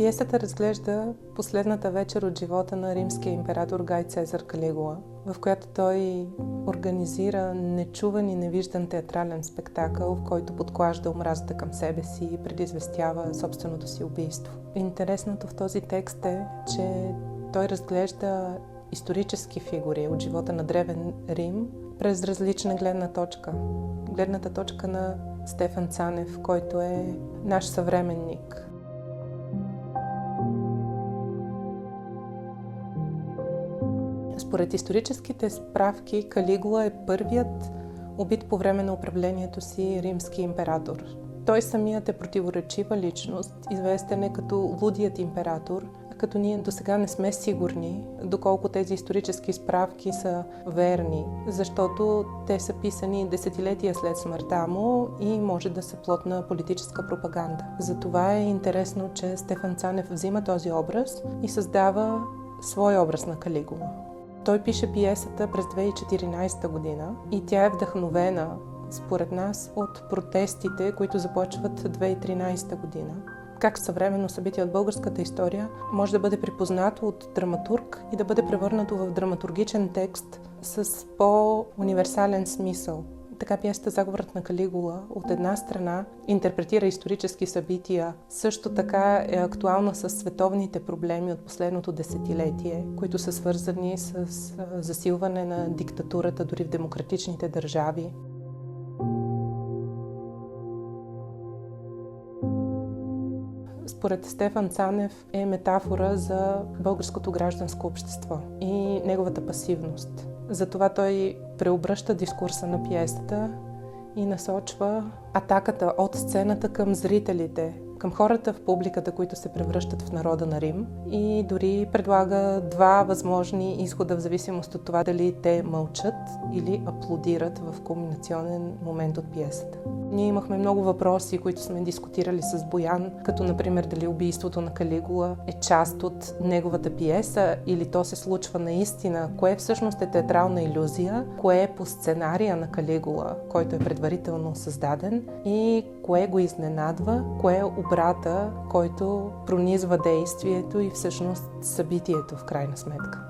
Пиесата разглежда последната вечер от живота на римския император Гай Цезар Калигула, в която той организира нечуван и невиждан театрален спектакъл, в който подклажда омразата към себе си и предизвестява собственото си убийство. Интересното в този текст е, че той разглежда исторически фигури от живота на Древен Рим през различна гледна точка. Гледната точка на Стефан Цанев, който е наш съвременник. Според историческите справки, Калигула е първият убит по време на управлението си римски император. Той самият е противоречива личност, известен е като лудият император, като ние досега не сме сигурни доколко тези исторически справки са верни, защото те са писани десетилетия след смъртта му и може да са плод на политическа пропаганда. Затова е интересно, че Стефан Цанев взима този образ и създава свой образ на Калигула. Той пише пиесата през 2014 година и тя е вдъхновена, според нас, от протестите, които започват 2013 година. Как съвременно събитие от българската история може да бъде припознато от драматург и да бъде превърнато в драматургичен текст с по-универсален смисъл. Така пиесата "Заговорът на Калигула" от една страна интерпретира исторически събития, също така е актуална с световните проблеми от последното десетилетие, които са свързани с засилване на диктатурата дори в демократичните държави. Според Стефан Цанев е метафора за българското гражданско общество и неговата пасивност. Затова той преобръща дискурса на пиесата и насочва атаката от сцената към зрителите, към хората в публиката, които се превръщат в народа на Рим, и дори предлага два възможни изхода в зависимост от това дали те мълчат или аплодират в кулминационен момент от пиесата. Ние имахме много въпроси, които сме дискутирали с Боян, като например дали убийството на Калигула е част от неговата пиеса или то се случва наистина, кое всъщност е театрална илюзия, кое е по сценария на Калигула, който е предварително създаден, и кое го изненадва, кое е обрата, който пронизва действието и всъщност събитието в крайна сметка.